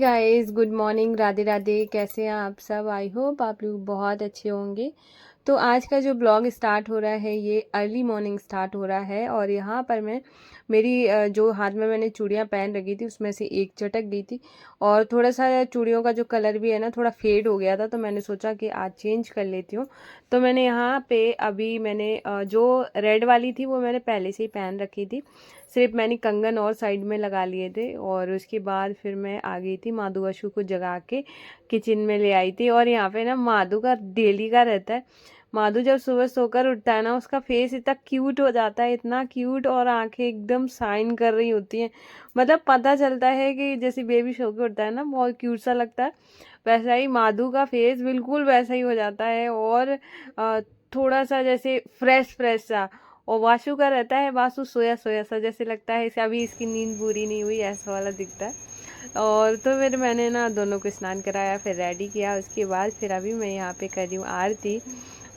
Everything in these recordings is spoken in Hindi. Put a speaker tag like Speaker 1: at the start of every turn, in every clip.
Speaker 1: Guys, good morning, Radhe Radhe. कैसे हैं आप सब? आई होप आप लोग बहुत अच्छे होंगे। तो आज का जो ब्लॉग स्टार्ट हो रहा है ये अर्ली मॉर्निंग स्टार्ट हो रहा है। और यहाँ पर मैं मेरी जो हाथ में मैंने चूड़ियाँ पहन रखी थी उसमें से एक चटक गई थी। और थोड़ा सा चूड़ियों का जो कलर भी है ना थोड़ा फेड हो गया था, तो मैंने सोचा कि आज चेंज कर लेती हूँ। तो मैंने यहाँ पे अभी मैंने जो रेड वाली थी वो मैंने पहले से ही पहन रखी थी। सिर्फ मैंने कंगन और साइड में लगा लिए थे। और उसके बाद फिर मैं आ गई थी, माधु अशु को जगा के किचन में ले आई थी। और यहाँ पे ना माधु का डेली का रहता है। माधु जब सुबह सोकर उठता है ना उसका फेस इतना क्यूट हो जाता है, इतना क्यूट, और आंखें एकदम शाइन कर रही होती हैं। मतलब पता चलता है कि जैसे बेबी सो के उठता है ना बहुत क्यूट सा लगता है, वैसा ही माधु का फेस बिल्कुल वैसा ही हो जाता है। और थोड़ा सा जैसे फ्रेश फ्रेश सा। और वासु का रहता है, वासु सोया सोया सा, जैसे लगता है इसे अभी इसकी नींद पूरी नहीं हुई, ऐसा वाला दिखता है। और तो फिर मैंने ना दोनों को स्नान कराया, फिर रेडी किया। उसके बाद फिर अभी मैं यहाँ पे कर रही हूँ आरती।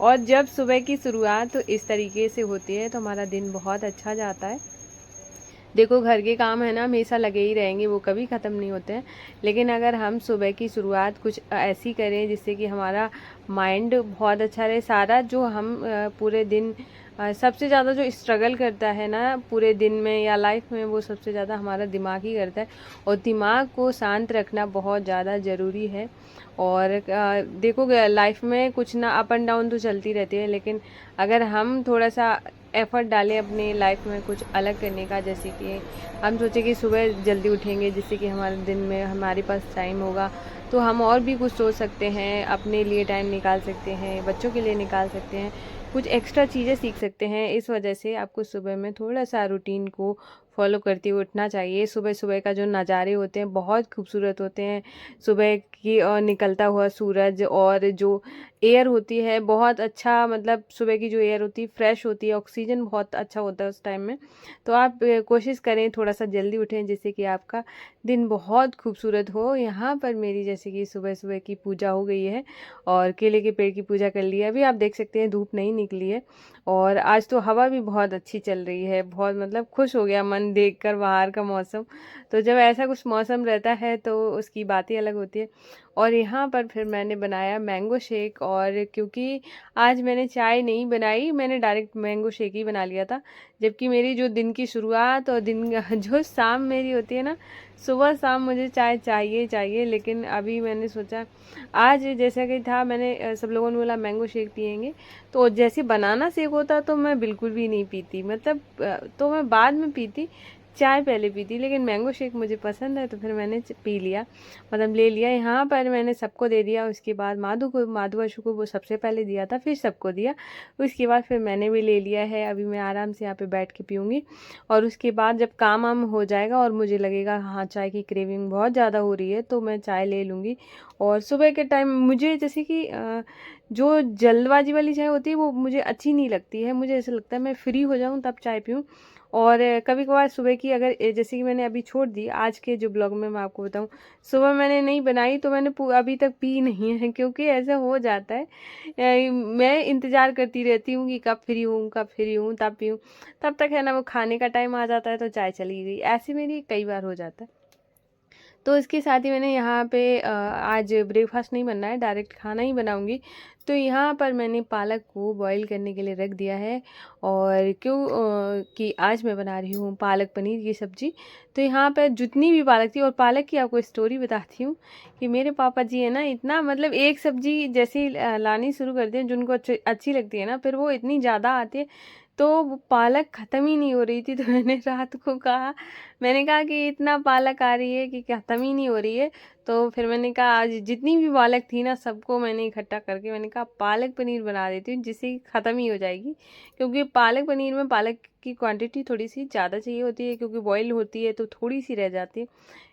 Speaker 1: और जब सुबह की शुरुआत तो इस तरीके से होती है तो हमारा दिन बहुत अच्छा जाता है। देखो, घर के काम है ना हमेशा लगे ही रहेंगे, वो कभी ख़त्म नहीं होते हैं। लेकिन अगर हम सुबह की शुरुआत कुछ ऐसी करें जिससे कि हमारा माइंड बहुत अच्छा रहे, सारा जो हम पूरे दिन सबसे ज़्यादा जो स्ट्रगल करता है ना पूरे दिन में या लाइफ में, वो सबसे ज़्यादा हमारा दिमाग ही करता है। और दिमाग को शांत रखना बहुत ज़्यादा ज़रूरी है। और देखो, लाइफ में कुछ ना अप एंड डाउन तो चलती रहती है, लेकिन अगर हम थोड़ा सा एफ़र्ट डालें अपनी लाइफ में कुछ अलग करने का, जैसे कि हम सोचें कि सुबह जल्दी उठेंगे जिससे कि हमारे दिन में हमारे पास टाइम होगा, तो हम और भी कुछ सोच सकते हैं, अपने लिए टाइम निकाल सकते हैं, बच्चों के लिए निकाल सकते हैं, कुछ एक्स्ट्रा चीज़ें सीख सकते हैं। इस वजह से आपको सुबह में थोड़ा सा रूटीन को फॉलो करते हुए उठना चाहिए। सुबह सुबह का जो नज़ारे होते हैं बहुत खूबसूरत होते हैं। सुबह की निकलता हुआ सूरज, और जो एयर होती है बहुत अच्छा, मतलब सुबह की जो एयर होती है फ्रेश होती है, ऑक्सीजन बहुत अच्छा होता है उस टाइम में। तो आप कोशिश करें थोड़ा सा जल्दी उठें जिससे कि आपका दिन बहुत खूबसूरत हो। यहाँ पर मेरी जैसे कि सुबह सुबह की पूजा हो गई है और केले के पेड़ की पूजा कर ली है। अभी आप देख सकते हैं धूप नहीं निकली है, और आज तो हवा भी बहुत अच्छी चल रही है। बहुत मतलब खुश हो गया मन देखकर बाहर का मौसम। तो जब ऐसा कुछ मौसम रहता है तो उसकी बात ही अलग होती है। और यहाँ पर फिर मैंने बनाया मैंगो शेक, और क्योंकि आज मैंने चाय नहीं बनाई, मैंने डायरेक्ट मैंगो शेक ही बना लिया था। जबकि मेरी जो दिन की शुरुआत और दिन जो शाम मेरी होती है ना, सुबह शाम मुझे चाय चाहिए चाहिए। लेकिन अभी मैंने सोचा आज जैसा कि था, मैंने सब लोगों ने बोला मैंगो शेक पियेंगे, तो जैसे बनाना शेक होता तो मैं बिल्कुल भी नहीं पीती, मतलब तो मैं बाद में पीती, चाय पहले पीती। लेकिन मैंगो शेक मुझे पसंद है तो फिर मैंने पी लिया, मतलब ले लिया। यहाँ पर मैंने सबको दे दिया। उसके बाद माधु अशु को वो सबसे पहले दिया था, फिर सबको दिया। उसके बाद फिर मैंने भी ले लिया है। अभी मैं आराम से यहाँ पे बैठ के पीऊँगी। और उसके बाद जब काम वाम हो जाएगा और मुझे लगेगा हाँ चाय की क्रेविंग बहुत ज़्यादा हो रही है, तो मैं चाय ले लूँगी। और सुबह के टाइम मुझे जैसे कि जो जल्दबाजी वाली चाय होती है वो मुझे अच्छी नहीं लगती है। मुझे ऐसा लगता है मैं फ्री हो जाऊँ तब चाय पीऊँ। और कभी कभार सुबह की अगर जैसे कि मैंने अभी छोड़ दी, आज के जो ब्लॉग में मैं आपको बताऊं, सुबह मैंने नहीं बनाई तो मैंने अभी तक पी नहीं है, क्योंकि ऐसा हो जाता है। मैं इंतज़ार करती रहती हूँ कि कब फ्री हूँ तब पीऊँ। तब तक है ना वो खाने का टाइम आ जाता है तो चाय चली गई। ऐसे मेरी कई बार हो जाता है। तो इसके साथ ही मैंने यहाँ पे आज ब्रेकफास्ट नहीं बनना है, डायरेक्ट खाना ही बनाऊंगी। तो यहाँ पर मैंने पालक को बॉईल करने के लिए रख दिया है। और क्यों कि आज मैं बना रही हूँ पालक पनीर की सब्ज़ी। तो यहाँ पर जितनी भी पालक थी, और पालक की आपको स्टोरी बताती हूँ कि मेरे पापा जी है ना, इतना मतलब एक सब्ज़ी जैसे ही लानी शुरू करते हैं जिनको अच्छी लगती है ना, फिर वो इतनी ज़्यादा आती है, तो वो पालक ख़त्म ही नहीं हो रही थी। तो मैंने रात को कहा, मैंने कहा कि इतना पालक आ रही है कि ख़त्म ही नहीं हो रही है। तो फिर मैंने कहा आज जितनी भी पालक थी ना सबको मैंने इकट्ठा करके मैंने कहा पालक पनीर बना देती हूँ, जिससे ख़त्म ही हो जाएगी। क्योंकि पालक पनीर में पालक की क्वांटिटी थोड़ी सी ज़्यादा चाहिए होती है, क्योंकि बॉईल होती है तो थोड़ी सी रह जाती है।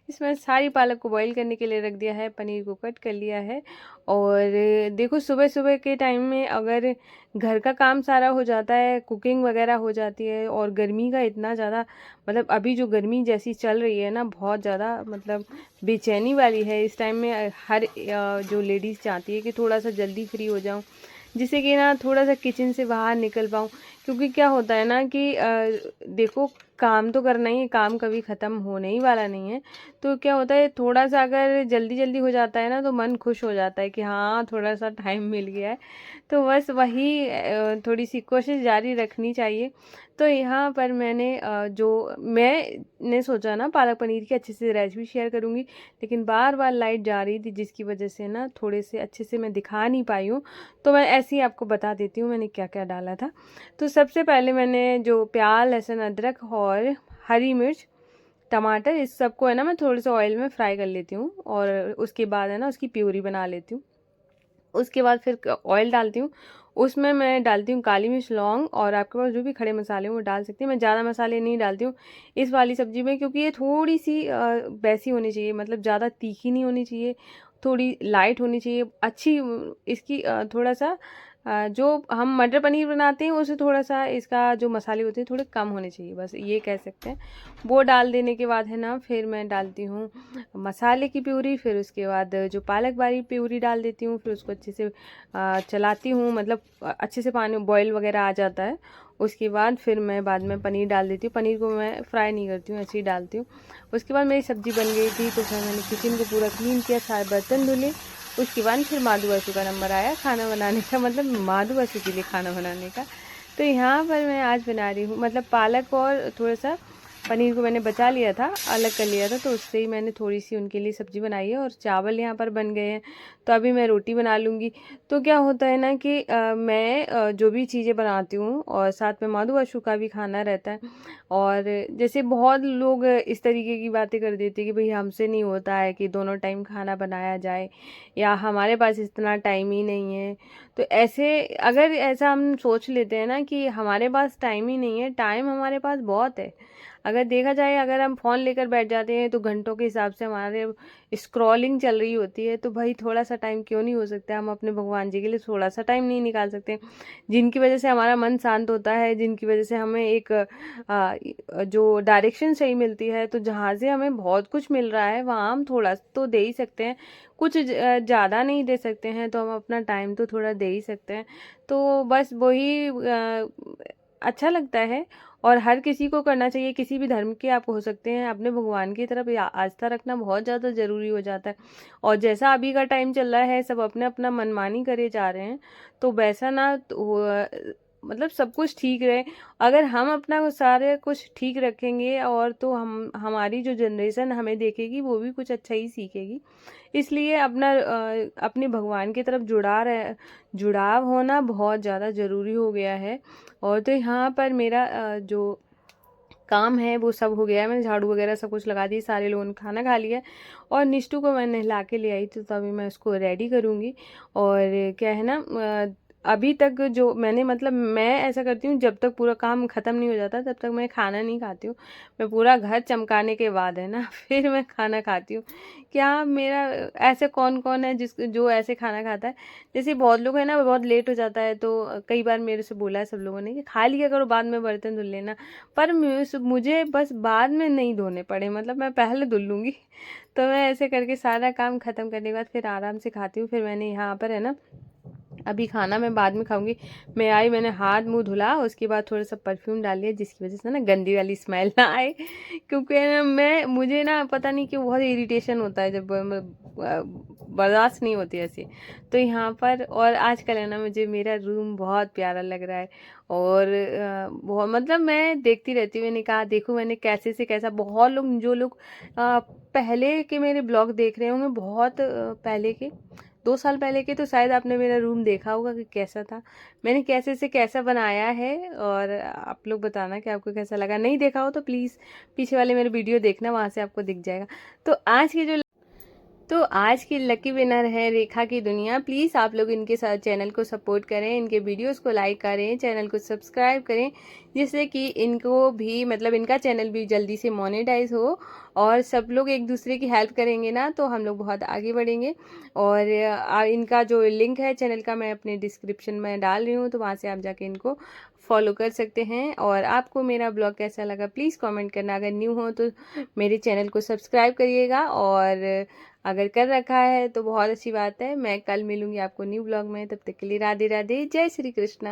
Speaker 1: इसमें सारी पालक को बॉईल करने के लिए रख दिया है, पनीर को कट कर लिया है। और देखो, सुबह सुबह के टाइम में अगर घर का काम सारा हो जाता है, कुकिंग वगैरह हो जाती है, और गर्मी का इतना ज़्यादा, मतलब अभी जो गर्मी जैसी चल रही है ना बहुत ज़्यादा, मतलब बेचैनी वाली है इस टाइम में। हर जो लेडीज़ चाहती है कि थोड़ा सा जल्दी फ्री हो जाऊं, जिससे कि ना थोड़ा सा किचन से बाहर निकल पाऊँ। क्योंकि क्या होता है ना कि देखो, काम तो करना ही है, काम कभी ख़त्म होने ही वाला नहीं है। तो क्या होता है, थोड़ा सा अगर जल्दी जल्दी हो जाता है ना तो मन खुश हो जाता है कि हाँ थोड़ा सा टाइम मिल गया है। तो बस वही थोड़ी सी कोशिश जारी रखनी चाहिए। तो यहाँ पर मैंने जो मैंने सोचा ना पालक पनीर की अच्छे से रेसिपी शेयर करूँगी, लेकिन बार बार लाइट जा रही थी जिसकी वजह से ना थोड़े से अच्छे से मैं दिखा नहीं पाई हूँ। तो मैं ऐसे ही आपको बता देती हूँ मैंने क्या क्या डाला था। तो सबसे पहले मैंने जो प्याज, लहसुन, अदरक और हरी मिर्च, टमाटर, इस सबको है ना मैं थोड़े से ऑयल में फ्राई कर लेती हूँ और उसके बाद है ना उसकी प्यूरी बना लेती हूँ। उसके बाद फिर ऑयल डालती हूँ, उसमें मैं डालती हूँ काली मिर्च, लौंग, और आपके पास जो भी खड़े मसाले हैं वो डाल सकती हैं। मैं ज़्यादा मसाले नहीं डालती हूँ इस वाली सब्ज़ी में, क्योंकि ये थोड़ी सी वैसी होनी चाहिए, मतलब ज़्यादा तीखी नहीं होनी चाहिए, थोड़ी लाइट होनी चाहिए, अच्छी इसकी थोड़ा सा जो हम मटर पनीर बनाते हैं उससे थोड़ा सा इसका जो मसाले होते हैं थोड़े कम होने चाहिए, बस ये कह सकते हैं। वो डाल देने के बाद है ना फिर मैं डालती हूँ मसाले की प्यूरी, फिर उसके बाद जो पालक वाली प्यूरी डाल देती हूँ, फिर उसको अच्छे से चलाती हूँ, मतलब अच्छे से पानी बॉईल वगैरह आ जाता है। उसके बाद फिर मैं बाद में पनीर डाल देती हूँ, पनीर को मैं फ्राई नहीं करती हूँ, ऐसे ही डालती हूँ। उसके बाद मेरी सब्ज़ी बन गई थी, तो फिर मैंने किचन को पूरा क्लीन किया, सारे बर्तन धुले। उसके बाद फिर माधु बसु का नंबर आया खाना बनाने का, मतलब माधु बसु के लिए खाना बनाने का। तो यहाँ पर मैं आज बना रही हूँ, मतलब पालक और थोड़ा सा पनीर को मैंने बचा लिया था, अलग कर लिया था, तो उससे ही मैंने थोड़ी सी उनके लिए सब्ज़ी बनाई है, और चावल यहाँ पर बन गए हैं। तो अभी मैं रोटी बना लूँगी। तो क्या होता है ना कि मैं जो भी चीज़ें बनाती हूँ और साथ में माधु बसु का भी खाना रहता है। और जैसे बहुत लोग इस तरीके की बातें कर देते हैं कि भाई हमसे नहीं होता है कि दोनों टाइम खाना बनाया जाए, या हमारे पास इतना टाइम ही नहीं है। तो ऐसे अगर ऐसा हम सोच लेते हैं ना कि हमारे पास टाइम ही नहीं है, टाइम हमारे पास बहुत है। अगर देखा जाए, अगर हम फ़ोन लेकर बैठ जाते हैं तो घंटों के हिसाब से हमारे स्क्रॉलिंग चल रही होती है, तो भाई थोड़ा सा टाइम क्यों नहीं हो सकता, हम अपने भगवान जी के लिए थोड़ा सा टाइम नहीं निकाल सकते, जिनकी वजह से हमारा मन शांत होता है, जिनकी वजह से हमें एक जो डायरेक्शन सही मिलती है। तो जहाँ से हमें बहुत कुछ मिल रहा है वहाँ हम थोड़ा तो दे ही सकते हैं, कुछ ज़्यादा नहीं दे सकते हैं, तो हम अपना टाइम तो थोड़ा दे ही सकते हैं। तो बस वही अच्छा लगता है, और हर किसी को करना चाहिए, किसी भी धर्म के आप हो सकते हैं, अपने भगवान की तरफ आस्था रखना बहुत ज़्यादा ज़रूरी हो जाता है। और जैसा अभी का टाइम चल रहा है, सब अपने अपना मनमानी करे जा रहे हैं, तो वैसा ना तो मतलब सब कुछ ठीक रहे। अगर हम अपना सारे कुछ ठीक रखेंगे, और तो हम हमारी जो जनरेशन हमें देखेगी वो भी कुछ अच्छा ही सीखेगी। इसलिए अपने भगवान की तरफ जुड़ाव होना बहुत ज़्यादा ज़रूरी हो गया है। और तो यहाँ पर मेरा जो काम है वो सब हो गया है, मैंने झाड़ू वगैरह सब कुछ लगा दी, सारे लोगों ने खाना खा लिया। और निष्ठू को मैं नहला के ले आई थी, तो अभी मैं उसको रेडी करूँगी। और क्या है ना, अभी तक जो मैंने, मतलब मैं ऐसा करती हूँ, जब तक पूरा काम ख़त्म नहीं हो जाता तब तक मैं खाना नहीं खाती हूँ। मैं पूरा घर चमकाने के बाद है ना फिर मैं खाना खाती हूँ। क्या मेरा ऐसे कौन कौन है जो ऐसे खाना खाता है? जैसे बहुत लोग हैं ना, बहुत लेट हो जाता है, तो कई बार मेरे से बोला है सब लोगों ने कि खा लिया करो, बाद में बर्तन धुल लेना। पर मुझे बस बाद में नहीं धोने पड़े, मतलब मैं पहले धुल लूँगी तो मैं ऐसे करके सारा काम ख़त्म करने के बाद फिर आराम से खाती हूँ। फिर मैंने यहाँ पर है ना, अभी खाना मैं बाद में खाऊंगी। मैं आई, मैंने हाथ मुंह धुला, उसके बाद थोड़ा सा परफ्यूम डाल लिया, जिसकी वजह से ना गंदी वाली स्मेल ना आए। क्योंकि ना मुझे ना पता नहीं क्यों बहुत इरिटेशन होता है, जब बर्दाश्त नहीं होती ऐसी। तो यहाँ पर, और आजकल है ना मुझे मेरा रूम बहुत प्यारा लग रहा है, और बहुत, मतलब मैं देखती रहती हूँ। मैंने कहा देखो मैंने कैसे से कैसा, बहुत लोग जो लोग पहले के मेरे ब्लॉग देख रहे होंगे, बहुत पहले के 2 साल पहले के, तो शायद आपने मेरा रूम देखा होगा कि कैसा था, मैंने कैसे से कैसा बनाया है। और आप लोग बताना कि आपको कैसा लगा। नहीं देखा हो तो प्लीज़ पीछे वाले मेरे वीडियो देखना, वहाँ से आपको दिख जाएगा। तो आज की लकी विनर है रेखा की दुनिया। प्लीज़ आप लोग इनके साथ चैनल को सपोर्ट करें, इनके वीडियोस को लाइक करें, चैनल को सब्सक्राइब करें, जिससे कि इनको भी, मतलब इनका चैनल भी जल्दी से मोनेटाइज हो। और सब लोग एक दूसरे की हेल्प करेंगे ना, तो हम लोग बहुत आगे बढ़ेंगे। और इनका जो लिंक है चैनल का मैं अपने डिस्क्रिप्शन में डाल रही हूँ, तो वहाँ से आप जाके इनको फॉलो कर सकते हैं। और आपको मेरा ब्लॉग कैसा लगा प्लीज़ कमेंट करना। अगर न्यू हो तो मेरे चैनल को सब्सक्राइब करिएगा, और अगर कर रखा है तो बहुत अच्छी बात है। मैं कल मिलूंगी आपको न्यू ब्लॉग में, तब तक के लिए राधे राधे, जय श्री कृष्णा।